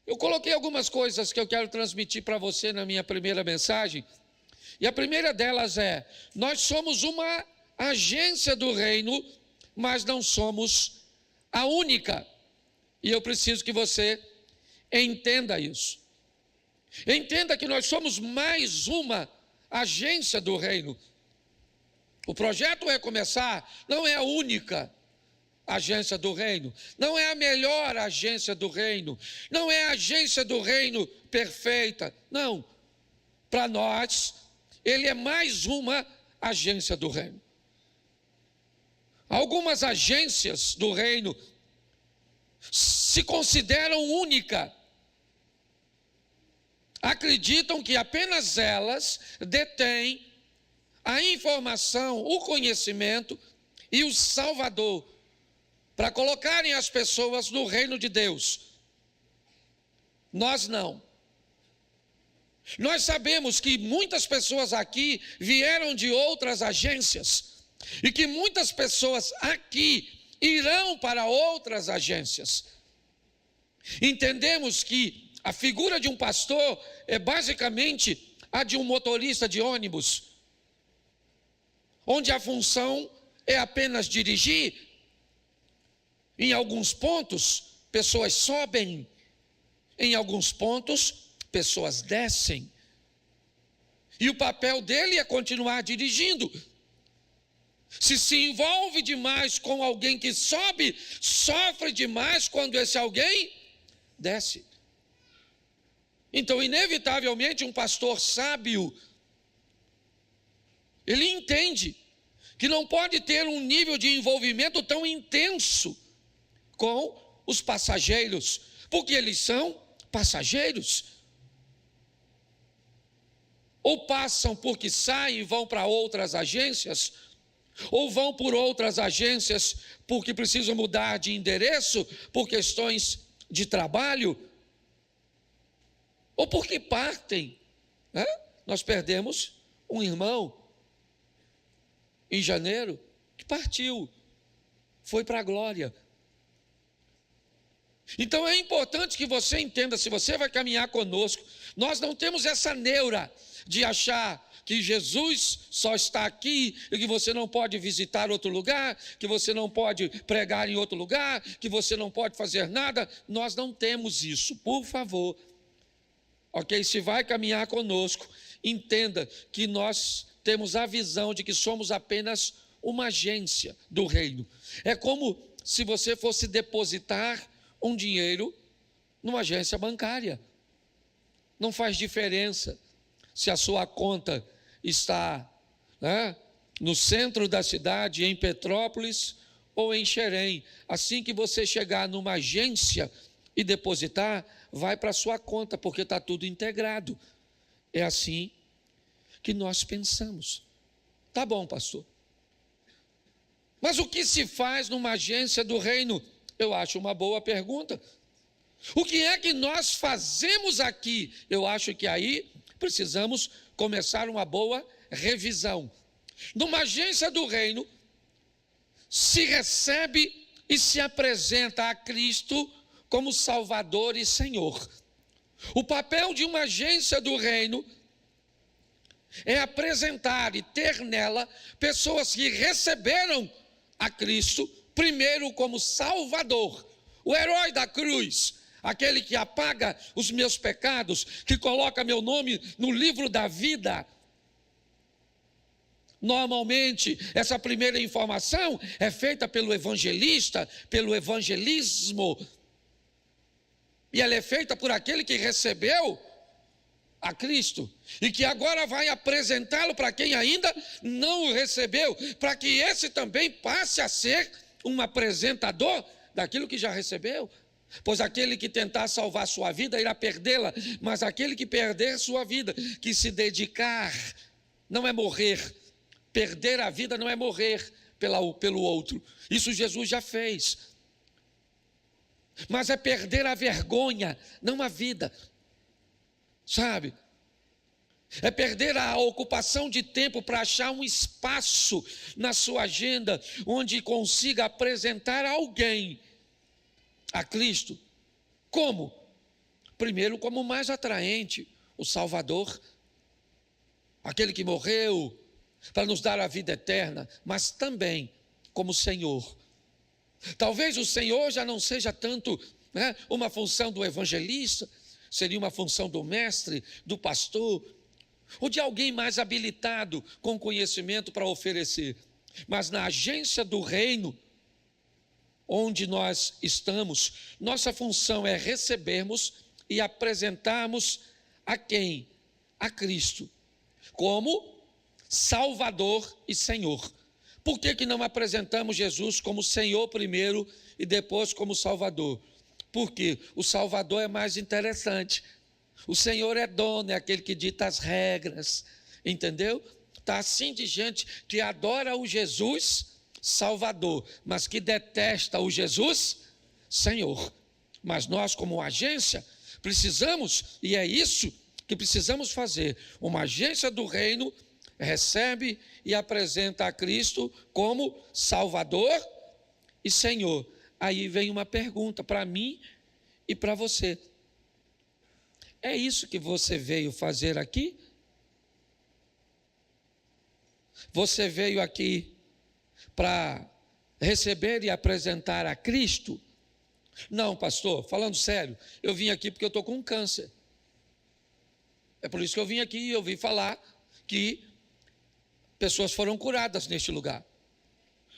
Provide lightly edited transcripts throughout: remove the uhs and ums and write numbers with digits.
Eu coloquei algumas coisas que eu quero transmitir para você na minha primeira mensagem. E a primeira delas é: nós somos uma agência do reino, mas não somos a única. E eu preciso que você entenda isso. Entenda que nós somos mais uma agência do reino. O projeto Recomeçar não é a única agência do reino, não é a melhor agência do reino, não é a agência do reino perfeita, não. Para nós, ele é mais uma agência do reino. Algumas agências do reino se consideram única, acreditam que apenas elas detêm a informação, o conhecimento e o Salvador para colocarem as pessoas no reino de Deus. Nós não. Nós sabemos que muitas pessoas aqui vieram de outras agências e que muitas pessoas aqui irão para outras agências. Entendemos que a figura de um pastor é basicamente a de um motorista de ônibus, onde a função é apenas dirigir. Em alguns pontos, pessoas sobem, em alguns pontos, pessoas descem. E o papel dele é continuar dirigindo. Se envolve demais com alguém que sobe, sofre demais quando esse alguém desce. Então, inevitavelmente, um pastor sábio, ele entende que não pode ter um nível de envolvimento tão intenso com os passageiros, porque eles são passageiros. Ou passam porque saem e vão para outras agências, ou vão por outras agências porque precisam mudar de endereço por questões de trabalho, ou porque partem, né? Nós perdemos um irmão em janeiro que partiu, foi para a glória. Então é importante que você entenda, se você vai caminhar conosco, nós não temos essa neura de achar que Jesus só está aqui e que você não pode visitar outro lugar, que você não pode pregar em outro lugar, que você não pode fazer nada. Nós não temos isso, por favor. Ok? Se vai caminhar conosco, entenda que nós temos a visão de que somos apenas uma agência do reino. É como se você fosse depositar um dinheiro numa agência bancária. Não faz diferença se a sua conta está, né, no centro da cidade, em Petrópolis ou em Xerém. Assim que você chegar numa agência e depositar, vai para a sua conta, porque está tudo integrado. É assim que nós pensamos. Tá bom, pastor. Mas o que se faz numa agência do reino? Eu acho uma boa pergunta. O que é que nós fazemos aqui? Eu acho que aí precisamos começar uma boa revisão. Numa agência do reino, se recebe e se apresenta a Cristo como Salvador e Senhor. O papel de uma agência do reino é apresentar e ter nela pessoas que receberam a Cristo primeiro como Salvador, o herói da cruz, aquele que apaga os meus pecados, que coloca meu nome no livro da vida. Normalmente, essa primeira informação é feita pelo evangelista, pelo evangelismo, e ela é feita por aquele que recebeu a Cristo e que agora vai apresentá-lo para quem ainda não o recebeu, para que esse também passe a ser um apresentador daquilo que já recebeu. Pois aquele que tentar salvar sua vida irá perdê-la, mas aquele que perder sua vida, que se dedicar, não é morrer. Perder a vida não é morrer pelo outro. Isso Jesus já fez. Mas é perder a vergonha, não a vida. Sabe? É perder a ocupação de tempo para achar um espaço na sua agenda onde consiga apresentar alguém a Cristo. Como? primeiro como o mais atraente, o Salvador, aquele que morreu para nos dar a vida eterna, mas também como Senhor. Talvez o Senhor já não seja tanto, né, uma função do evangelista, seria uma função do mestre, do pastor, ou de alguém mais habilitado com conhecimento para oferecer. Mas na agência do reino, onde nós estamos, nossa função é recebermos e apresentarmos a quem? A Cristo, como Salvador e Senhor. Por que não apresentamos Jesus como Senhor primeiro e depois como Salvador? Porque o Salvador é mais interessante. O Senhor é dono, é aquele que dita as regras, entendeu? Está assim de gente que adora o Jesus Salvador, mas que detesta o Jesus Senhor. Mas nós, como agência, precisamos, e é isso que precisamos fazer, uma agência do reino recebe e apresenta a Cristo como Salvador e Senhor. Aí vem uma pergunta para mim e para você. É isso que você veio fazer aqui? Você veio aqui para receber e apresentar a Cristo? Não, pastor, falando sério, eu vim aqui porque eu estou com câncer. É por isso que eu vim aqui e eu vim falar que pessoas foram curadas neste lugar.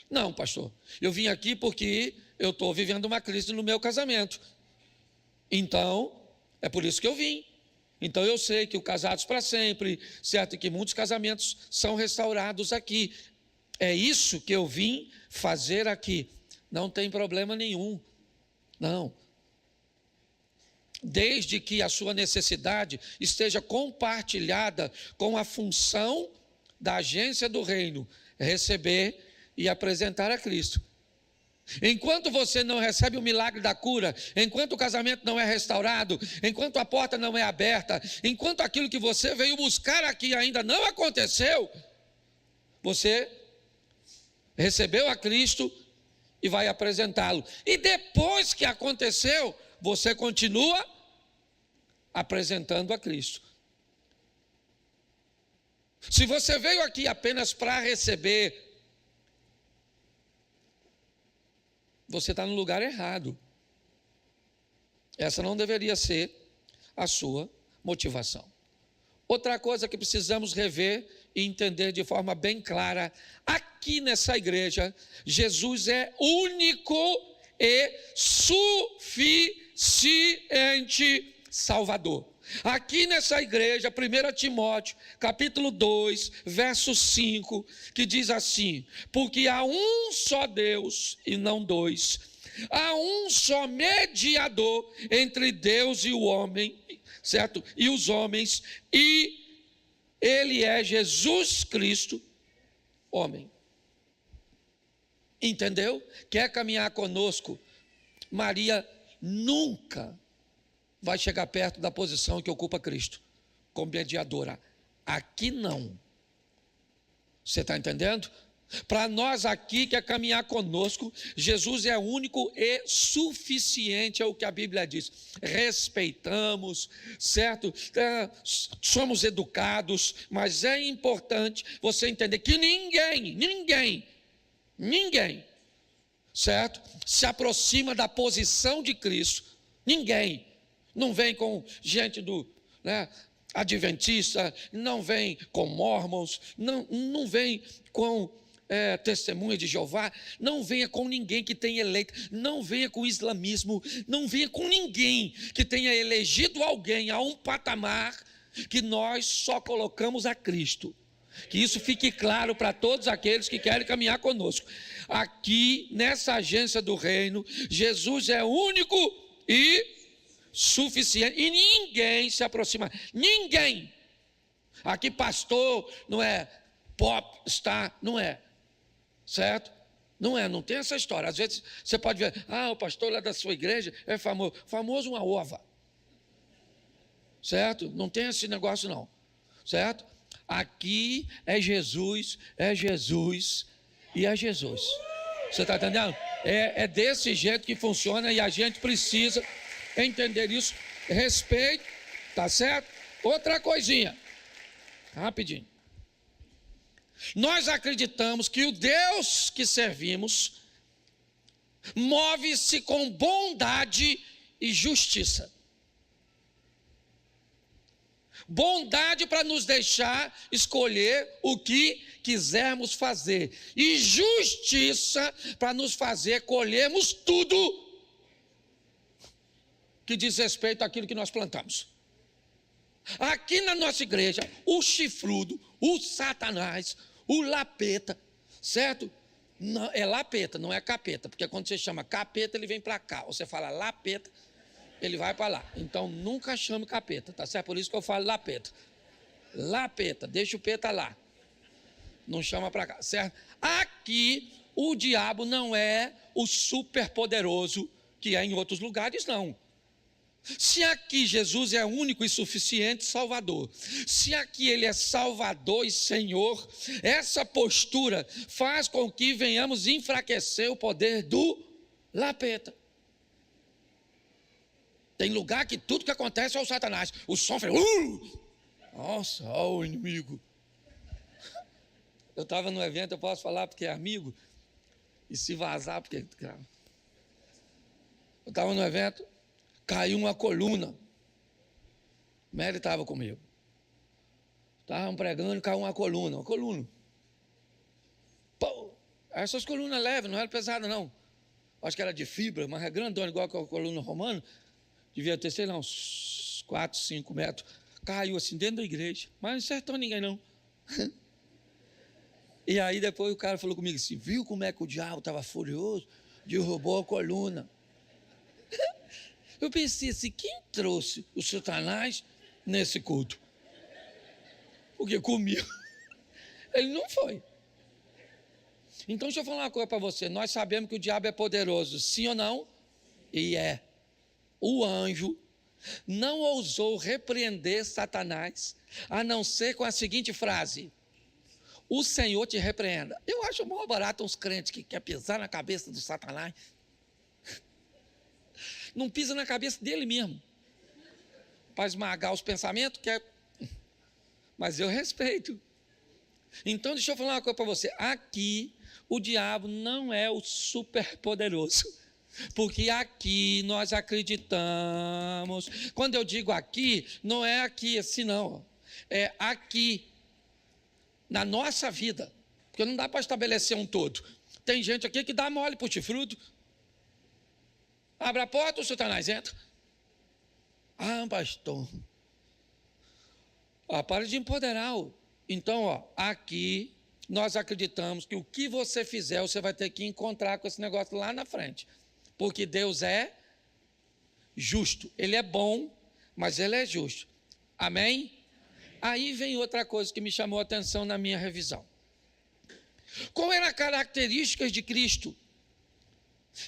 Não, pastor, eu vim aqui porque eu estou vivendo uma crise no meu casamento. Então, é por isso que eu vim. Então eu sei que o Casados para Sempre, certo, que muitos casamentos são restaurados aqui. É isso que eu vim fazer aqui. Não tem problema nenhum. Não. Desde que a sua necessidade esteja compartilhada com a função da agência do reino, receber e apresentar a Cristo. Enquanto você não recebe o milagre da cura, enquanto o casamento não é restaurado, enquanto a porta não é aberta, enquanto aquilo que você veio buscar aqui ainda não aconteceu, você recebeu a Cristo e vai apresentá-lo. E depois que aconteceu, você continua apresentando a Cristo. Se você veio aqui apenas para receber, você está no lugar errado. Essa não deveria ser a sua motivação. Outra coisa que precisamos rever e entender de forma bem clara, aqui nessa igreja, Jesus é único e suficiente Salvador. Aqui nessa igreja, 1 Timóteo, capítulo 2, verso 5, que diz assim: porque há um só Deus e não dois, há um só mediador entre Deus e o homem, certo? E os homens, e ele é Jesus Cristo, homem. Entendeu? Quer caminhar conosco? Maria nunca vai chegar perto da posição que ocupa Cristo, como mediadora. Aqui não. Você está entendendo? Para nós aqui, que é caminhar conosco, Jesus é único e suficiente, é o que a Bíblia diz. Respeitamos, certo? Somos educados, mas é importante você entender que ninguém, certo? Se aproxima da posição de Cristo. Ninguém. Não vem com gente do, né, adventista, não vem com mormons, não vem com testemunha de Jeová, não venha com ninguém que tenha eleito, não venha com o islamismo, não venha com ninguém que tenha elegido alguém a um patamar que nós só colocamos a Cristo. Que isso fique claro para todos aqueles que querem caminhar conosco. Aqui, nessa agência do reino, Jesus é único e suficiente, e ninguém se aproxima, ninguém. Aqui pastor não é pop star, não é, certo? Não tem essa história. Às vezes você pode ver, o pastor lá da sua igreja é famoso uma ova, certo? Não tem esse negócio não, certo? Aqui é Jesus e é Jesus. Você está entendendo? É desse jeito que funciona, e a gente precisa entender isso respeito, tá certo? Outra coisinha, rapidinho. Nós acreditamos que o Deus que servimos move-se com bondade e justiça. Bondade para nos deixar escolher o que quisermos fazer, e justiça para nos fazer colhermos tudo que diz respeito àquilo que nós plantamos. Aqui na nossa igreja, o chifrudo, o Satanás, o lapeta, certo? Não, é lapeta, não é capeta, porque quando você chama capeta, ele vem para cá. Ou você fala lapeta, ele vai para lá. Então, nunca chame capeta, tá certo? Por isso que eu falo lapeta. Lapeta, deixa o peta lá. Não chama para cá, certo? Aqui, o diabo não é o superpoderoso que é em outros lugares, não. Se aqui Jesus é único e suficiente Salvador, se aqui Ele é Salvador e Senhor, essa postura faz com que venhamos enfraquecer o poder do lapeta. Tem lugar que tudo que acontece é o Satanás. O som fala, nossa, ó o inimigo. Eu estava no evento, eu posso falar porque é amigo, e se vazar, porque... Eu estava no evento, caiu uma coluna. Mary estava comigo. Estavam pregando, caiu uma coluna. Pô, essas colunas leves, não era pesada não. Acho que era de fibra, mas é grandona, igual que a coluna romana. Devia ter, sei lá, uns 4, 5 metros. Caiu assim dentro da igreja, mas não acertou ninguém não. E aí depois o cara falou comigo assim, viu como é que o diabo estava furioso? Derrubou a coluna. Eu pensei assim, quem trouxe o Satanás nesse culto? Porque comigo, ele não foi. Então deixa eu falar uma coisa para você, nós sabemos que o diabo é poderoso, sim ou não? E é. O anjo não ousou repreender Satanás, a não ser com a seguinte frase, o Senhor te repreenda. Eu acho mó barato uns crentes que querem pisar na cabeça do Satanás. Não pisa na cabeça dele mesmo, para esmagar os pensamentos, mas eu respeito. Então deixa eu falar uma coisa para você, aqui o diabo não é o superpoderoso, porque aqui nós acreditamos, quando eu digo aqui, não é aqui assim não, é aqui, na nossa vida, porque não dá para estabelecer um todo. Tem gente aqui que dá mole para o chifrudo. Abre a porta, o Satanás entra. Ah, pastor. Para de empoderar. Então, aqui nós acreditamos que o que você fizer, você vai ter que encontrar com esse negócio lá na frente. Porque Deus é justo. Ele é bom, mas Ele é justo. Amém? Aí vem outra coisa que me chamou a atenção na minha revisão. Qual era a característica de Cristo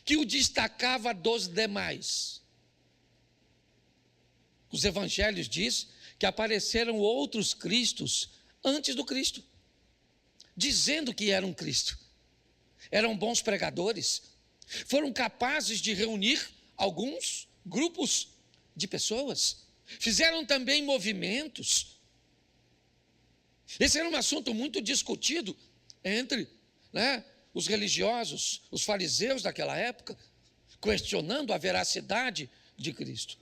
que o destacava dos demais? Os evangelhos dizem que apareceram outros Cristos antes do Cristo, dizendo que eram Cristo. Eram bons pregadores, foram capazes de reunir alguns grupos de pessoas, fizeram também movimentos. Esse era um assunto muito discutido entre os religiosos, os fariseus daquela época, questionando a veracidade de Cristo.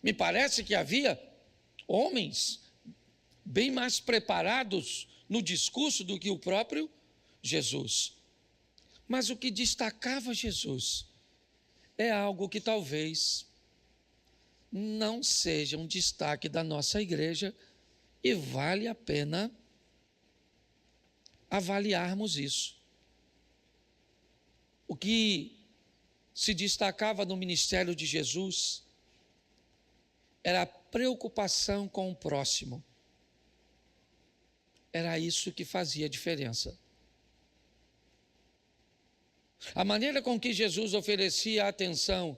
Me parece que havia homens bem mais preparados no discurso do que o próprio Jesus. Mas o que destacava Jesus é algo que talvez não seja um destaque da nossa igreja e vale a pena avaliarmos isso. O que se destacava no ministério de Jesus era a preocupação com o próximo. Era isso que fazia diferença. A maneira com que Jesus oferecia atenção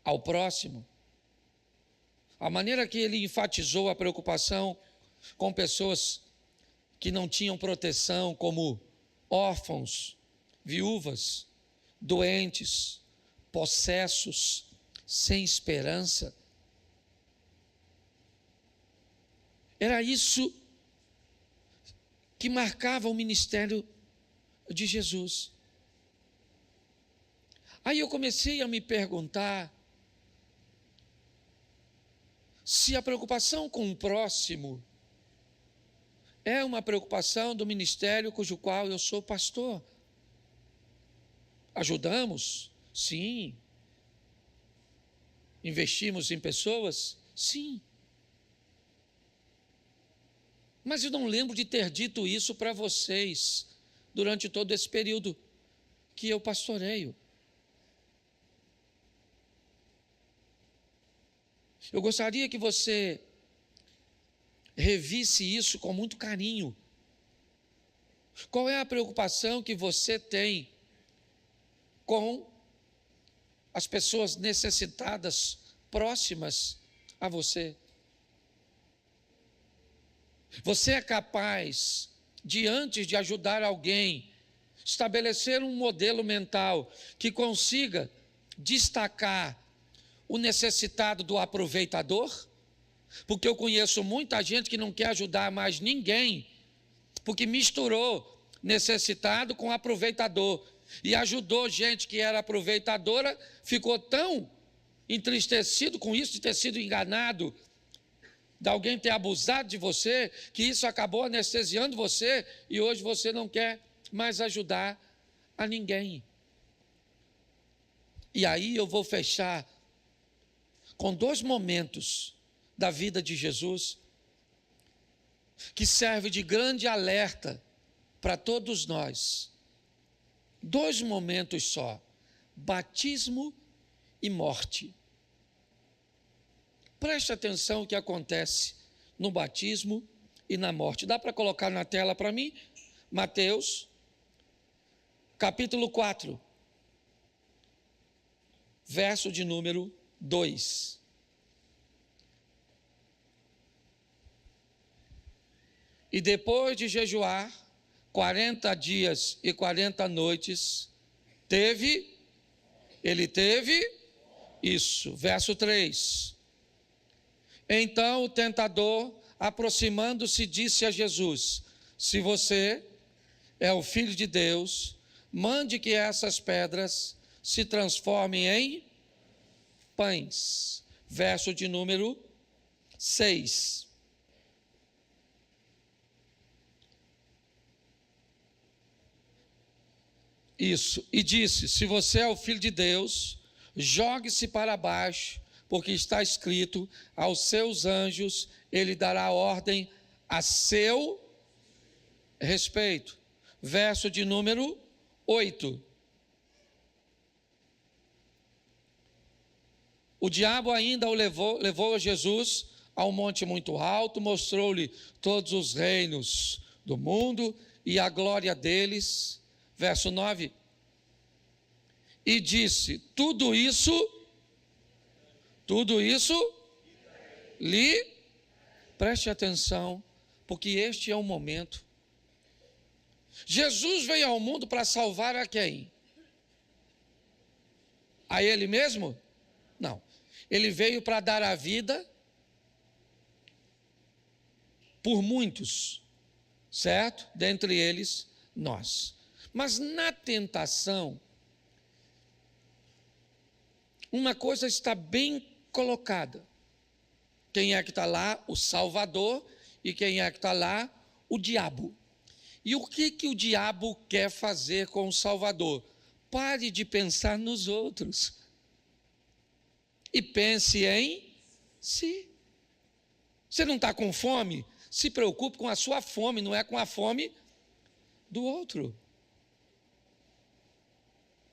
ao próximo, a maneira que ele enfatizou a preocupação com pessoas que não tinham proteção, como órfãos, viúvas, doentes, possessos, sem esperança. Era isso que marcava o ministério de Jesus. Aí eu comecei a me perguntar se a preocupação com o próximo é uma preocupação do ministério cujo qual eu sou pastor. Ajudamos? Sim. Investimos em pessoas? Sim. Mas eu não lembro de ter dito isso para vocês durante todo esse período que eu pastoreio. Eu gostaria que você revisse isso com muito carinho. Qual é a preocupação que você tem com as pessoas necessitadas próximas a você? Você é capaz de, antes de ajudar alguém, estabelecer um modelo mental que consiga destacar o necessitado do aproveitador? Porque eu conheço muita gente que não quer ajudar mais ninguém, porque misturou necessitado com aproveitador, e ajudou gente que era aproveitadora, ficou tão entristecido com isso, de ter sido enganado, de alguém ter abusado de você, que isso acabou anestesiando você, e hoje você não quer mais ajudar a ninguém. E aí eu vou fechar com 2 momentos da vida de Jesus, que serve de grande alerta para todos nós. 2 momentos só: batismo e morte. Preste atenção o que acontece no batismo e na morte. Dá para colocar na tela para mim? Mateus, capítulo 4, verso de número 2. E depois de jejuar 40 dias e 40 noites, ele teve isso. Verso 3. Então o tentador, aproximando-se, disse a Jesus: se você é o Filho de Deus, mande que essas pedras se transformem em pães. Verso de número 6. Isso. E disse: se você é o Filho de Deus, jogue-se para baixo, porque está escrito: aos seus anjos ele dará ordem a seu respeito. Verso de número 8. O diabo ainda levou a Jesus a um monte muito alto, mostrou-lhe todos os reinos do mundo e a glória deles. Verso 9. E disse: tudo isso lhe... Preste atenção, porque este é o momento. Jesus veio ao mundo para salvar a quem? A ele mesmo? Não. Ele veio para dar a vida por muitos, certo? Dentre eles, nós. Mas na tentação, uma coisa está bem colocada. Quem é que está lá? O Salvador. E quem é que está lá? O diabo. E o que o diabo quer fazer com o Salvador? Pare de pensar nos outros e pense em si. Você não está com fome? Se preocupe com a sua fome, não é com a fome do outro.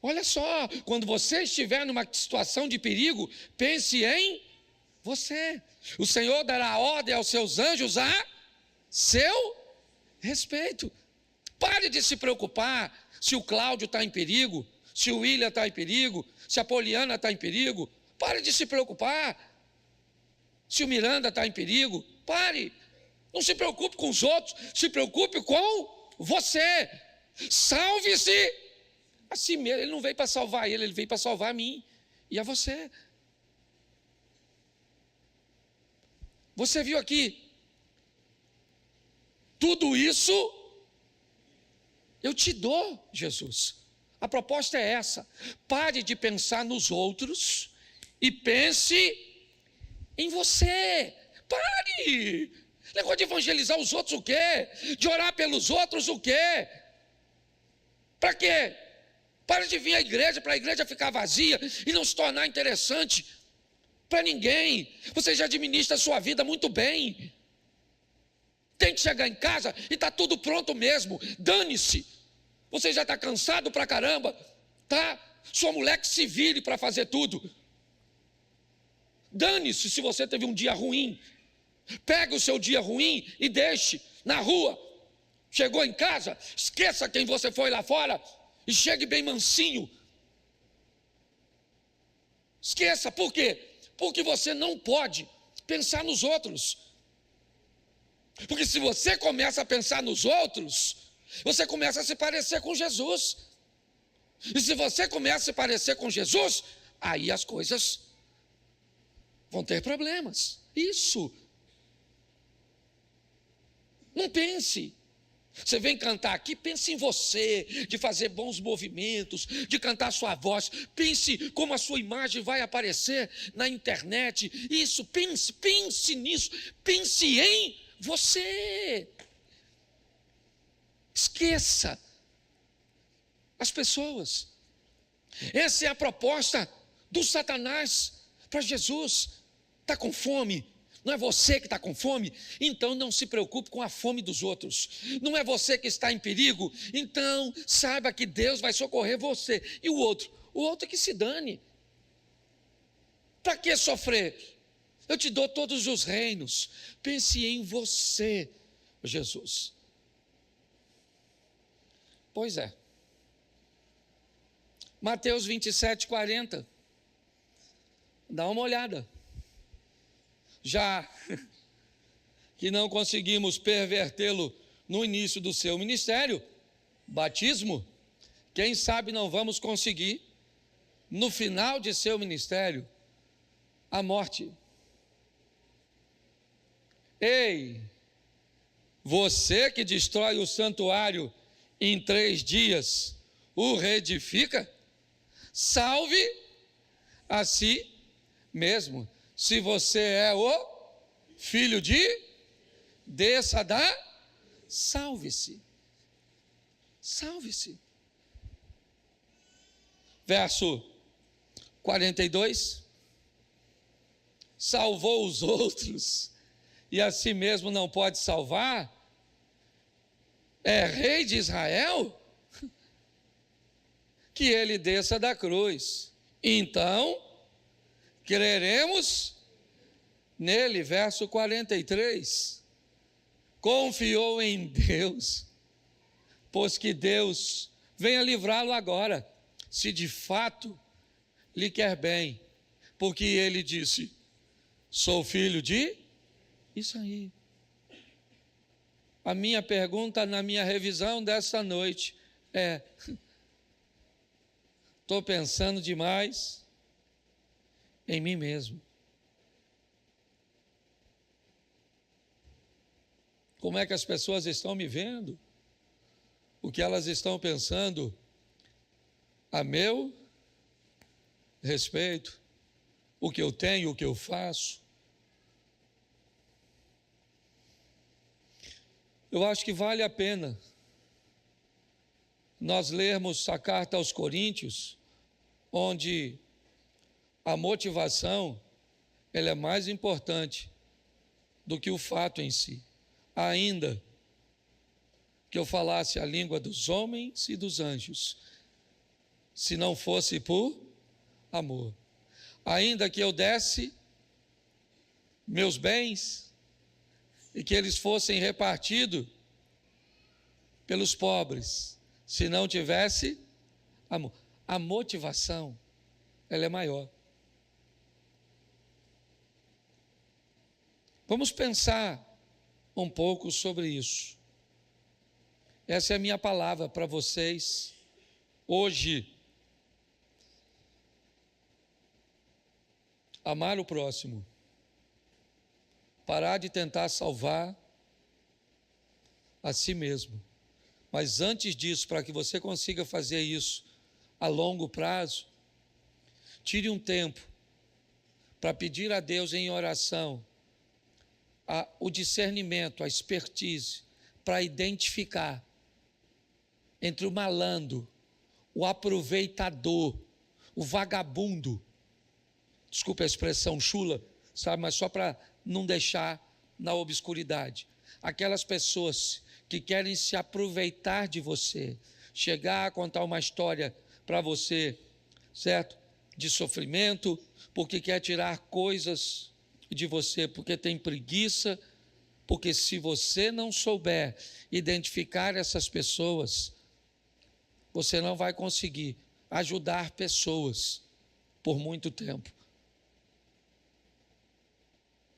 Olha só, quando você estiver numa situação de perigo, pense em você. O Senhor dará ordem aos seus anjos a seu respeito. Pare de se preocupar se o Cláudio está em perigo, se o William está em perigo, se a Poliana está em perigo. Pare de se preocupar se o Miranda está em perigo. Pare. Não se preocupe com os outros, se preocupe com você. Salve-se a si mesmo. Ele não veio para salvar ele veio para salvar a mim. e a você. Você viu aqui? Tudo isso eu te dou, Jesus. A proposta é essa. Pare de pensar nos outros e pense em você. Pare! Negócio de evangelizar os outros o quê? De orar pelos outros o quê? Para quê? Para de vir à igreja, para a igreja ficar vazia e não se tornar interessante para ninguém. Você já administra a sua vida muito bem. Tem que chegar em casa e está tudo pronto mesmo. Dane-se. Você já está cansado pra caramba, tá? Sua mulher que se vire para fazer tudo. Dane-se se você teve um dia ruim. Pega o seu dia ruim e deixe na rua. Chegou em casa, esqueça quem você foi lá fora e chegue bem mansinho. Esqueça, por quê? Porque você não pode pensar nos outros. Porque se você começa a pensar nos outros, você começa a se parecer com Jesus. E se você começa a se parecer com Jesus, aí as coisas vão ter problemas. Isso. Não pense. Você vem cantar aqui, pense em você, de fazer bons movimentos, de cantar sua voz. Pense como a sua imagem vai aparecer na internet. Isso, pense nisso. Pense em você. Esqueça as pessoas. Essa é a proposta do Satanás para Jesus. Está com fome? Não é você que está com fome? Então não se preocupe com a fome dos outros. Não é você que está em perigo? Então saiba que Deus vai socorrer você. E o outro? O outro que se dane. Para que sofrer? Eu te dou todos os reinos. Pense em você, Jesus. Pois é. Mateus 27, 40. Dá uma olhada. Já que não conseguimos pervertê-lo no início do seu ministério, batismo, quem sabe não vamos conseguir no final de seu ministério, a morte. Ei, você que destrói o santuário em 3 dias, o reedifica? Salve a si mesmo. Se você é o filho de, desça da, salve-se. Salve-se. Verso 42. Salvou os outros e a si mesmo não pode salvar? É rei de Israel? Que ele desça da cruz. Então, creremos nele. Verso 43. Confiou em Deus, pois que Deus venha livrá-lo agora, se de fato lhe quer bem, porque ele disse: sou filho de... Isso aí. A minha pergunta na minha revisão desta noite é: estou pensando demais em mim mesmo. Como é que as pessoas estão me vendo? O que elas estão pensando a meu respeito? O que eu tenho, o que eu faço? Eu acho que vale a pena nós lermos a carta aos Coríntios, onde a motivação ela é mais importante do que o fato em si. Ainda que eu falasse a língua dos homens e dos anjos, se não fosse por amor. Ainda que eu desse meus bens e que eles fossem repartidos pelos pobres, se não tivesse amor. A motivação, ela é maior. Vamos pensar um pouco sobre isso. Essa é a minha palavra para vocês hoje. Amar o próximo. Parar de tentar salvar a si mesmo. Mas antes disso, para que você consiga fazer isso a longo prazo, tire um tempo para pedir a Deus em oração o discernimento, a expertise, para identificar entre o malandro, o aproveitador, o vagabundo, desculpe a expressão chula, sabe, mas só para não deixar na obscuridade, aquelas pessoas que querem se aproveitar de você, chegar a contar uma história para você, certo? De sofrimento, porque quer tirar coisas de você, porque tem preguiça, porque se você não souber identificar essas pessoas, você não vai conseguir ajudar pessoas por muito tempo.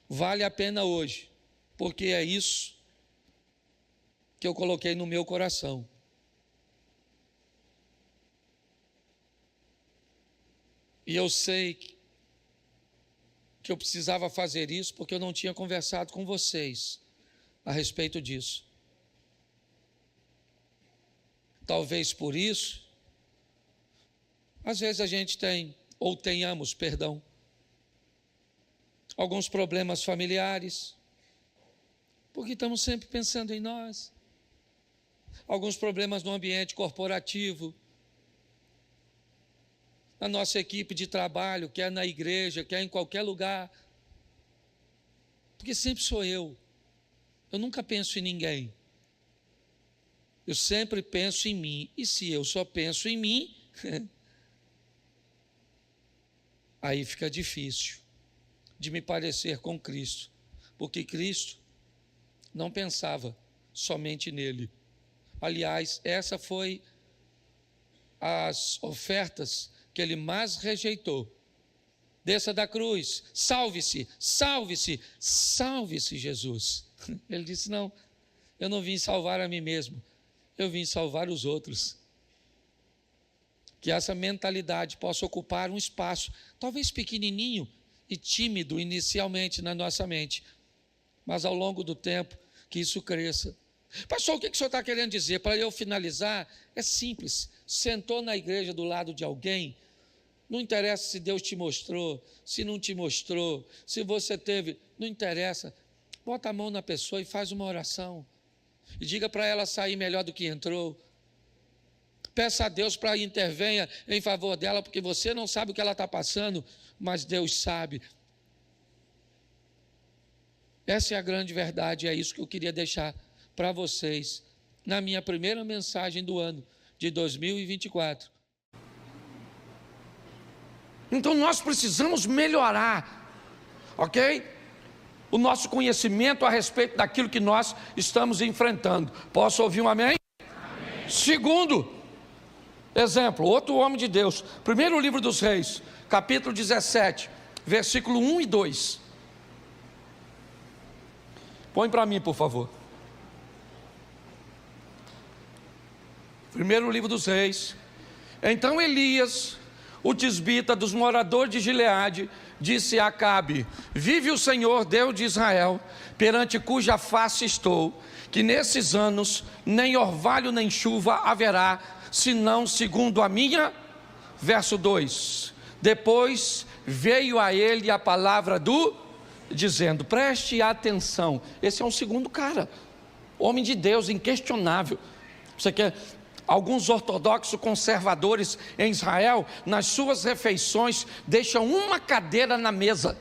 Vale a pena hoje, porque é isso que eu coloquei no meu coração. E eu sei que eu precisava fazer isso porque eu não tinha conversado com vocês a respeito disso. Talvez por isso, às vezes a gente tem, ou tenhamos, perdão, alguns problemas familiares, porque estamos sempre pensando em nós. Alguns problemas no ambiente corporativo, na nossa equipe de trabalho, quer na igreja, quer em qualquer lugar. Porque sempre sou eu. Eu nunca penso em ninguém. Eu sempre penso em mim. E se eu só penso em mim, aí fica difícil de me parecer com Cristo. Porque Cristo não pensava somente nele. Aliás, essa foi as ofertas que ele mais rejeitou. Desça da cruz, salve-se, salve-se, salve-se, Jesus. Ele disse: não, eu não vim salvar a mim mesmo, eu vim salvar os outros. Que essa mentalidade possa ocupar um espaço, talvez pequenininho e tímido inicialmente na nossa mente, mas ao longo do tempo que isso cresça. Pastor, o que o senhor está querendo dizer? Para eu finalizar, é simples. Sentou na igreja do lado de alguém, não interessa se Deus te mostrou, se não te mostrou, se você teve, não interessa. Bota a mão na pessoa e faz uma oração. E diga para ela sair melhor do que entrou. Peça a Deus para intervenha em favor dela, porque você não sabe o que ela está passando, mas Deus sabe. Essa é a grande verdade, é isso que eu queria deixar para vocês na minha primeira mensagem do ano de 2024. Então nós precisamos melhorar, ok? O nosso conhecimento a respeito daquilo que nós estamos enfrentando. Posso ouvir um amém? Amém. Segundo exemplo, outro homem de Deus, primeiro livro dos Reis, capítulo 17, versículo 1 e 2. Põe para mim, por favor. Primeiro livro dos Reis. Então Elias, o tisbita dos moradores de Gileade, disse a Acabe: vive o Senhor, Deus de Israel, perante cuja face estou, que nesses anos nem orvalho nem chuva haverá, senão segundo a minha. Verso 2. Depois veio a ele a palavra dizendo, preste atenção, esse é um segundo cara, homem de Deus, inquestionável. Você quer... Alguns ortodoxos conservadores em Israel, nas suas refeições, deixam uma cadeira na mesa,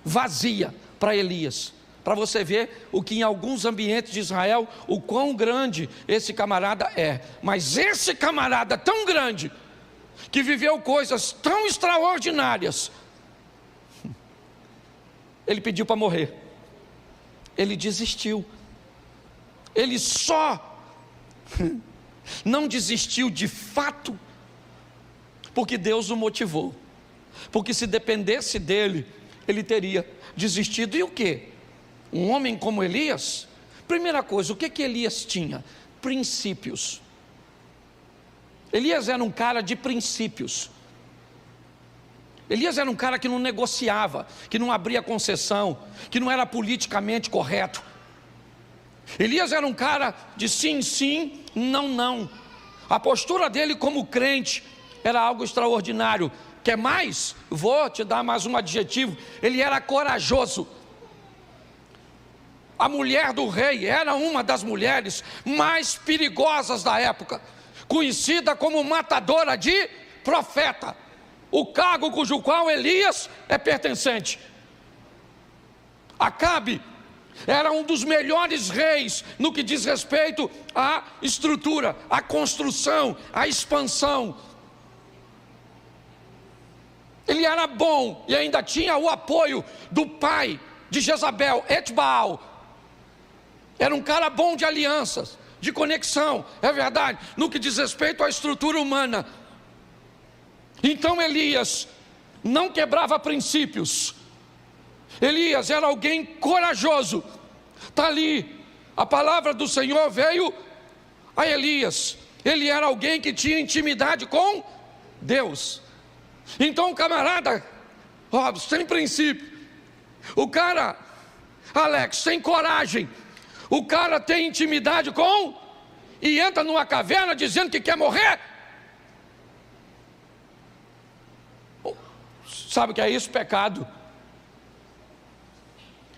vazia, para Elias. Para você ver o que em alguns ambientes de Israel, o quão grande esse camarada é. Mas esse camarada tão grande, que viveu coisas tão extraordinárias, ele pediu para morrer. Ele desistiu. Ele só... não desistiu de fato, porque Deus o motivou. Porque se dependesse dele, ele teria desistido. E o que? Um homem como Elias, primeira coisa, o que Elias tinha? Princípios. Elias era um cara de princípios. Elias era um cara que não negociava, que não abria concessão, que não era politicamente correto. Elias era um cara de sim, sim, não, não. A postura dele como crente era algo extraordinário. Quer mais? Vou te dar mais um adjetivo. Ele era corajoso. A mulher do rei era uma das mulheres mais perigosas da época, conhecida como matadora de profeta, o cargo cujo qual Elias é pertencente. Acabe era um dos melhores reis no que diz respeito à estrutura, à construção, à expansão. Ele era bom e ainda tinha o apoio do pai de Jezabel, Etbaal. Era um cara bom de alianças, de conexão, é verdade, no que diz respeito à estrutura humana. Então Elias não quebrava princípios. Elias era alguém corajoso. Está ali, a palavra do Senhor veio a Elias. Ele era alguém que tinha intimidade com Deus. Então o camarada, Robson, tem princípio. O cara, Alex, tem coragem. O cara tem intimidade com, e entra numa caverna dizendo que quer morrer. Sabe o que é isso? Pecado.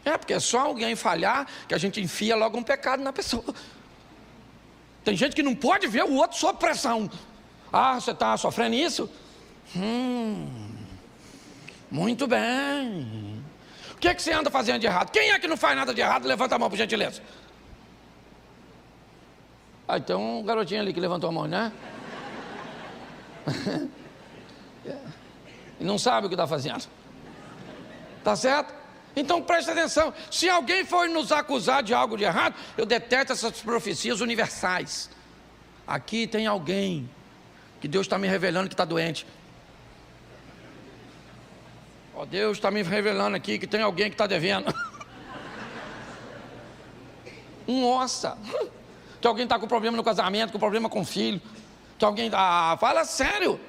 É, porque é só alguém falhar que a gente enfia logo um pecado na pessoa. Tem gente que não pode ver o outro sob pressão. Ah, você está sofrendo isso? Muito bem. O que é que você anda fazendo de errado? Quem é que não faz nada de errado? Levanta a mão, por gentileza. Ah, tem um garotinho ali que levantou a mão, né? E não sabe o que está fazendo. Tá certo? Então preste atenção. Se alguém for nos acusar de algo de errado, eu detesto essas profecias universais. Aqui tem alguém que Deus está me revelando que está doente. Ó, Deus está me revelando aqui que tem alguém que está devendo. Nossa! Que alguém está com problema no casamento, com problema com o filho. Que alguém... fala sério.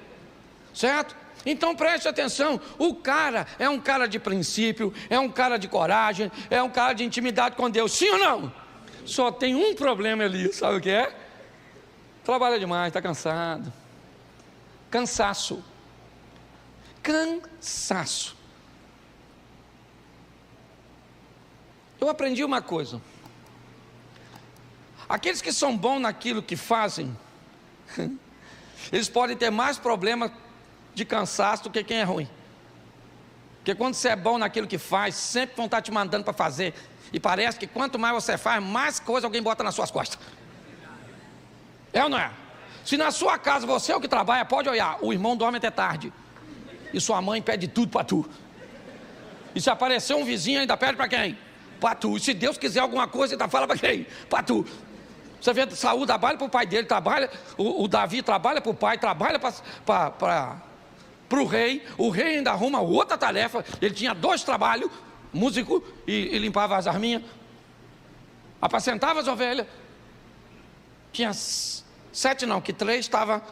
Certo? Então preste atenção. O cara é um cara de princípio, é um cara de coragem, é um cara de intimidade com Deus. Sim ou não? Só tem um problema ali, sabe o que é? Trabalha demais, está cansado. Cansaço. Cansaço. Eu aprendi uma coisa. Aqueles que são bons naquilo que fazem, eles podem ter mais problema de cansaço do que quem é ruim. Porque quando você é bom naquilo que faz, sempre vão estar te mandando para fazer. E parece que quanto mais você faz, mais coisa alguém bota nas suas costas. É ou não é? Se na sua casa você é o que trabalha, pode olhar, o irmão dorme até tarde. E sua mãe pede tudo para tu. E se aparecer um vizinho, ainda pede para quem? Para tu. E se Deus quiser alguma coisa, ainda fala para quem? Para tu. Você vê, Saúl trabalha para o pai dele, trabalha, o Davi trabalha para o pai, trabalha para o rei ainda arruma outra tarefa. Ele tinha 2 trabalhos, músico e limpava as arminhas, apacentava as ovelhas. Tinha 7 não, que 3 estavam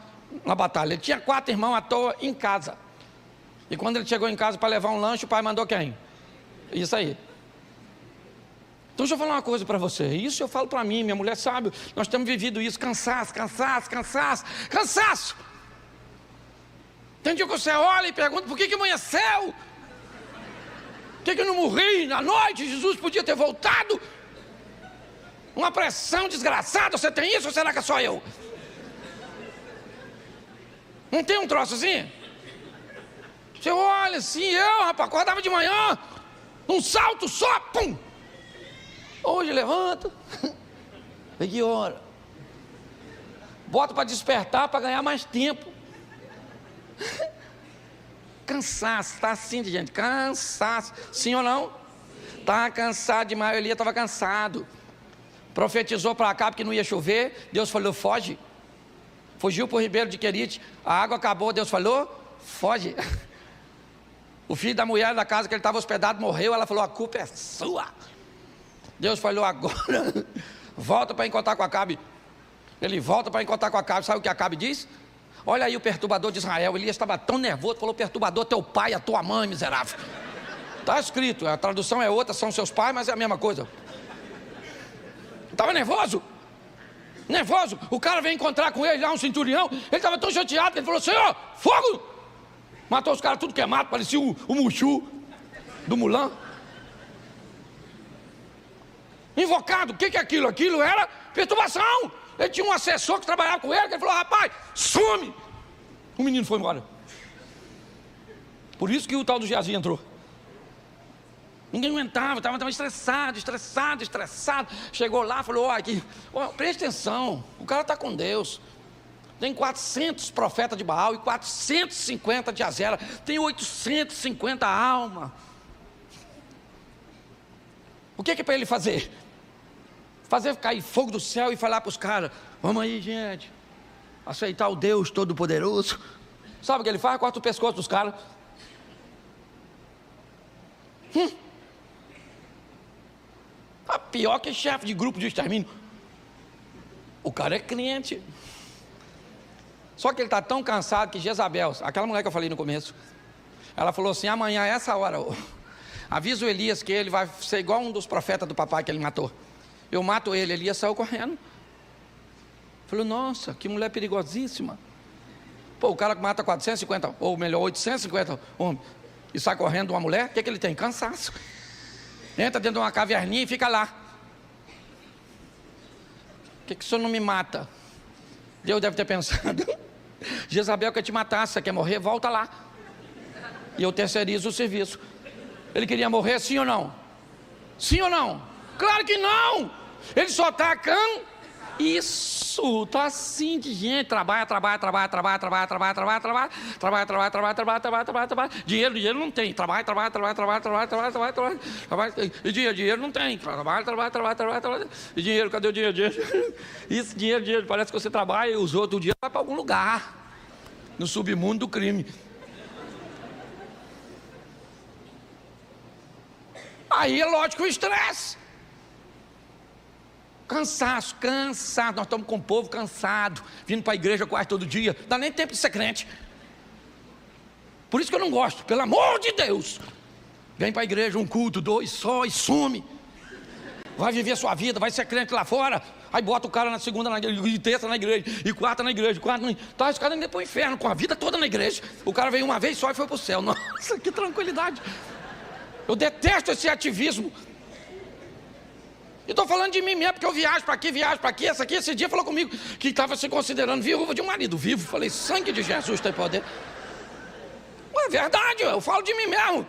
na batalha. Ele tinha 4 irmãos à toa em casa. E quando ele chegou em casa para levar um lanche, o pai mandou quem? Isso aí. Então deixa eu falar uma coisa para você. Isso eu falo para mim, minha mulher sabe. Nós temos vivido isso, cansaço. Tem dia que você olha e pergunta, por que amanheceu? Por que eu não morri na noite? Jesus podia ter voltado. Uma pressão desgraçada, você tem isso ou será que é só eu? Não tem um troço assim? Você olha assim, rapaz, acordava de manhã, um salto só, pum! Hoje levanta, e que hora? Bota para despertar, para ganhar mais tempo. Cansaço, está assim de gente, cansaço. Sim ou não? Está cansado demais, Elias estava cansado. Profetizou para Acabe que não ia chover, Deus falou, foge. Fugiu para o ribeiro de Querite, a água acabou, Deus falou, foge. O filho da mulher da casa que ele estava hospedado morreu, ela falou, a culpa é sua. Deus falou, agora volta para encontrar com Acabe. Ele volta para encontrar com Acabe. Sabe o que Acabe diz? Olha aí o perturbador de Israel. Elias estava tão nervoso, falou: perturbador, teu pai, a tua mãe, miserável. Está escrito, a tradução é outra, são seus pais, mas é a mesma coisa. Estava nervoso. Nervoso. O cara veio encontrar com ele lá, um centurião. Ele estava tão chateado que ele falou: Senhor, fogo! Matou os caras tudo queimado, parecia o Mushu do Mulan. Invocado. O que é aquilo? Aquilo era perturbação. Ele tinha um assessor que trabalhava com ele, que ele falou: rapaz, some! O menino foi embora. Por isso que o tal do Geazi entrou. Ninguém aguentava, estava estressado. Chegou lá, falou: aqui, preste atenção, o cara está com Deus. Tem 400 profetas de Baal e 450 de Azera. Tem 850 almas. O que é para ele fazer? Fazer cair fogo do céu e falar para os caras: vamos aí, gente, aceitar o Deus Todo-Poderoso. Sabe o que ele faz? Corta o pescoço dos caras. Tá pior que chefe de grupo de extermínio. O cara é crente. Só que ele está tão cansado que Jezabel, aquela mulher que eu falei no começo, ela falou assim: amanhã, essa hora, avisa o Elias que ele vai ser igual um dos profetas do papai que ele matou. Eu mato ele. Elias saiu correndo. Falou: nossa, que mulher perigosíssima. Pô, o cara que mata 450, ou melhor, 850 homens, e sai correndo uma mulher, o que ele tem? Cansaço. Entra dentro de uma caverninha e fica lá. Por que o senhor não me mata? Deus deve ter pensado: Jezabel quer te matar, você quer morrer? Volta lá. E eu terceirizo o serviço. Ele queria morrer, sim ou não? Sim ou não? Claro que não! Ele só está Isso, está assim de gente. Trabalha. Dinheiro não tem. Trabalha. E dinheiro não tem. Trabalha. E dinheiro, cadê o dinheiro? Isso, dinheiro. Parece que você trabalha e os outros o dinheiro vai para algum lugar. No submundo do crime. Aí é lógico o estresse. Cansaço. Nós estamos com o povo cansado, vindo para a igreja quase todo dia. Não dá nem tempo de ser crente. Por isso que eu não gosto, pelo amor de Deus. Vem para a igreja, um culto, 2 só e some. Vai viver a sua vida, vai ser crente lá fora. Aí bota o cara na segunda na igreja, e terça na igreja, e quarta na igreja, Tá, esse cara indo para o inferno, com a vida toda na igreja. O cara veio uma vez só e foi para o céu. Nossa, que tranquilidade. Eu detesto esse ativismo. E estou falando de mim mesmo, porque eu viajo para aqui, esse dia falou comigo que estava se considerando viúva de um marido vivo. Falei: sangue de Jesus tem poder. É verdade, eu falo de mim mesmo.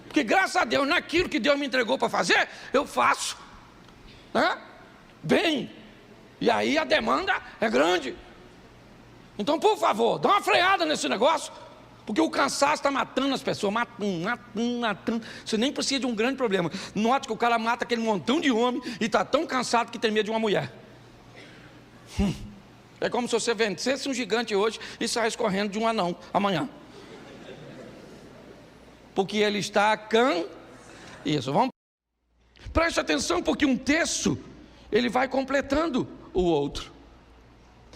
Porque graças a Deus, naquilo que Deus me entregou para fazer, eu faço, né? Bem. E aí a demanda é grande. Então, por favor, dá uma freada nesse negócio. Porque o cansaço está matando as pessoas, matando. Você nem precisa de um grande problema. Note que o cara mata aquele montão de homem e está tão cansado que tem medo de uma mulher. É como se você vencesse um gigante hoje e saísse correndo de um anão amanhã. Porque ele está Isso, vamos. Preste atenção, porque um texto, ele vai completando o outro.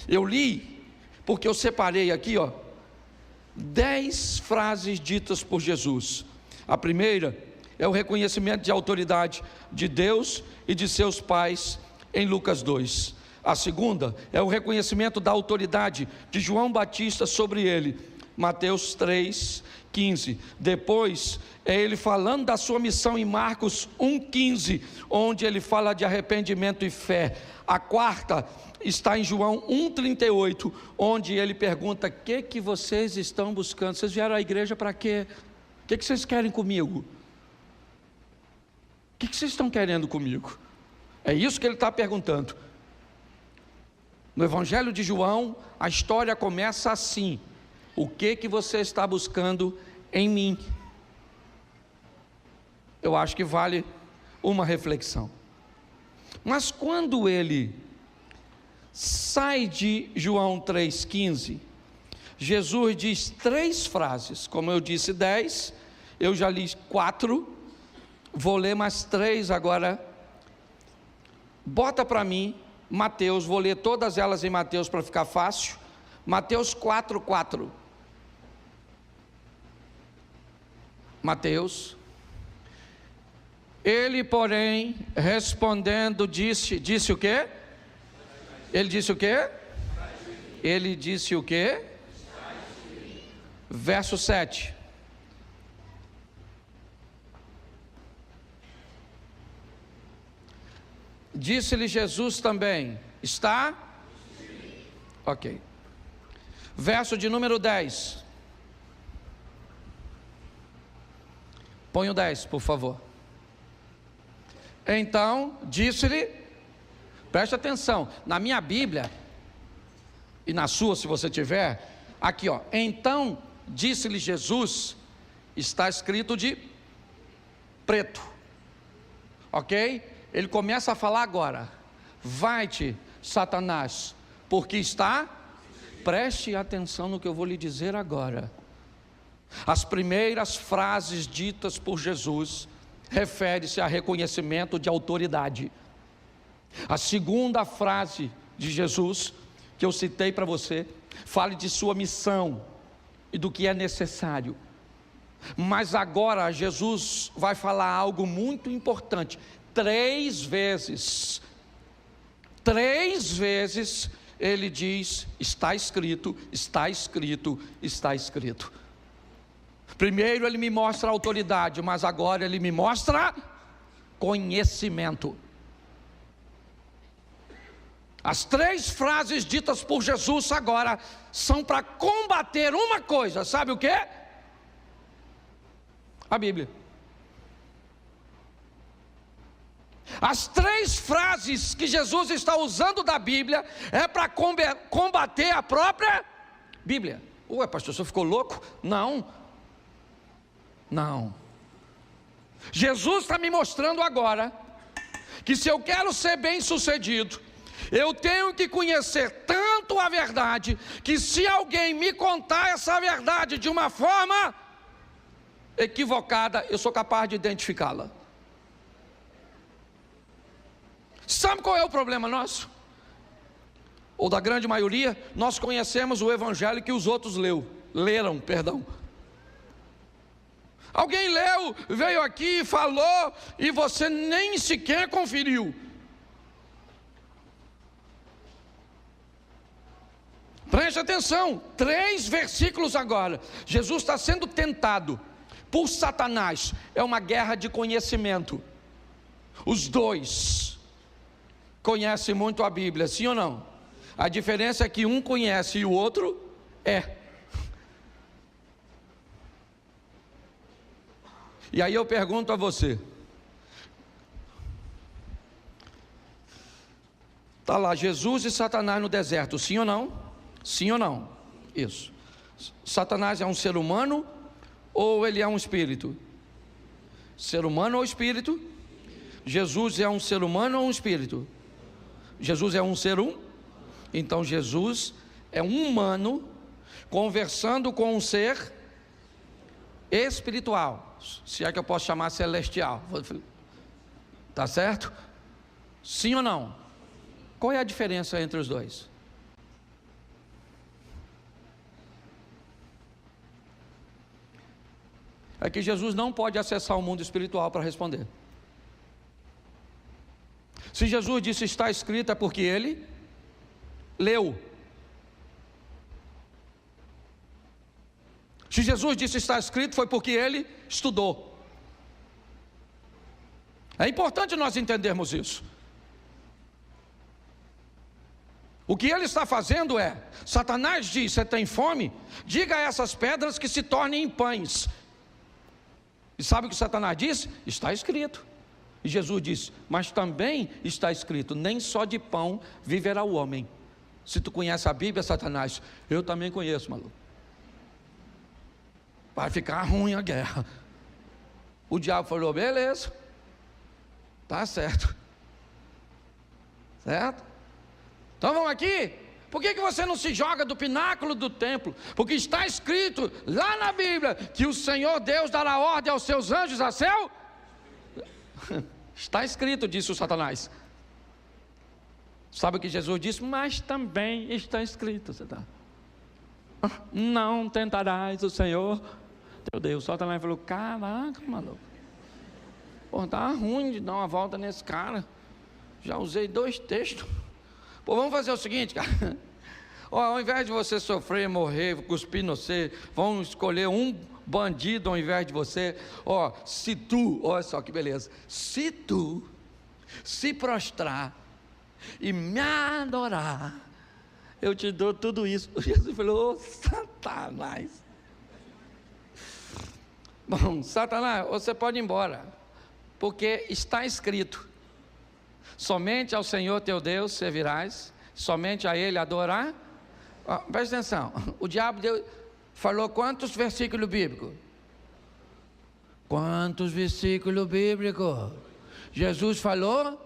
Eu li, porque eu separei aqui, 10 frases ditas por Jesus. A primeira é o reconhecimento de autoridade de Deus e de seus pais em Lucas 2. A segunda é o reconhecimento da autoridade de João Batista sobre ele, Mateus 3:15. Depois é ele falando da sua missão em Marcos 1:15, onde ele fala de arrependimento e fé. A quarta está em João 1:38, onde ele pergunta: o que vocês estão buscando? Vocês vieram à igreja para quê? O que vocês querem comigo? O que vocês estão querendo comigo? É isso que ele está perguntando. No Evangelho de João, a história começa assim: o que você está buscando em mim? Eu acho que vale uma reflexão. Mas quando ele sai de João 3,15, Jesus diz 3 frases. Como eu disse 10, eu já li 4, vou ler mais 3 agora. Bota para mim Mateus, vou ler todas elas em Mateus para ficar fácil. Mateus 4:4. Mateus. Ele, porém, respondendo, disse o quê? Ele disse o quê? Ele disse o quê? Verso 7. Disse-lhe Jesus também, está? Ok. Verso de número 10. Põe o 10, por favor. Então, disse-lhe, preste atenção, na minha Bíblia, e na sua, se você tiver, aqui ó, então, disse-lhe Jesus, está escrito de preto, ok? Ele começa a falar agora, vai-te, Satanás, porque está, preste atenção no que eu vou lhe dizer agora. As primeiras frases ditas por Jesus refere-se a reconhecimento de autoridade. A segunda frase de Jesus, que eu citei para você, fala de sua missão e do que é necessário. Mas agora Jesus vai falar algo muito importante. 3 vezes ele diz, está escrito, está escrito, está escrito. Primeiro ele me mostra autoridade, mas agora ele me mostra conhecimento. As 3 frases ditas por Jesus agora são para combater uma coisa, sabe o que? A Bíblia. As 3 frases que Jesus está usando da Bíblia é para combater a própria Bíblia. Ué, pastor, você ficou louco? Não. Jesus está me mostrando agora que se eu quero ser bem sucedido, eu tenho que conhecer tanto a verdade, que se alguém me contar essa verdade de uma forma equivocada, eu sou capaz de identificá-la. Sabe qual é o problema nosso? Ou da grande maioria, nós conhecemos o evangelho que os outros leram. Alguém leu, veio aqui, falou, e você nem sequer conferiu. Preste atenção, 3 versículos agora. Jesus está sendo tentado por Satanás. É uma guerra de conhecimento. Os 2 conhecem muito a Bíblia, sim ou não? A diferença é que um conhece e o outro é. E aí eu pergunto a você, está lá Jesus e Satanás no deserto, sim ou não? Sim ou não? Isso. Satanás é um ser humano ou ele é um espírito? Ser humano ou espírito? Jesus é um ser humano ou um espírito? Jesus é um ser Então Jesus é um humano conversando com um ser espiritual, se é que eu posso chamar celestial, tá certo? Sim ou não? Qual é a diferença entre os 2? É que Jesus não pode acessar o mundo espiritual para responder. Se Jesus disse está escrito, é porque ele leu. Se Jesus disse está escrito, foi porque ele estudou. É importante nós entendermos isso. O que ele está fazendo é, Satanás diz, você tem fome? Diga a essas pedras que se tornem em pães. E sabe o que Satanás disse? Está escrito. E Jesus disse, mas também está escrito, nem só de pão viverá o homem. Se tu conhece a Bíblia, Satanás, eu também conheço, maluco. Vai ficar ruim a guerra. O diabo falou, beleza, tá certo. Certo? Então vamos aqui. Por que você não se joga do pináculo do templo? Porque está escrito lá na Bíblia que o Senhor Deus dará ordem aos seus anjos a céu. Está escrito, disse o Satanás. Sabe o que Jesus disse? Mas também está escrito. Não tentarás o Senhor teu Deus. Satanás falou: caraca, maluco, pô, tá ruim de dar uma volta nesse cara. Já usei 2 textos. Pô, vamos fazer o seguinte, cara. Ó, ao invés de você sofrer, morrer, cuspir no você, vão escolher um bandido ao invés de você. Ó, se tu, olha só que beleza, se tu se prostrar e me adorar, eu te dou tudo isso. Jesus falou: ô Satanás. Bom, Satanás, você pode ir embora, porque está escrito: somente ao Senhor teu Deus servirás, somente a Ele adorar. Presta atenção, o diabo falou quantos versículos bíblicos? Quantos versículos bíblicos? Jesus falou?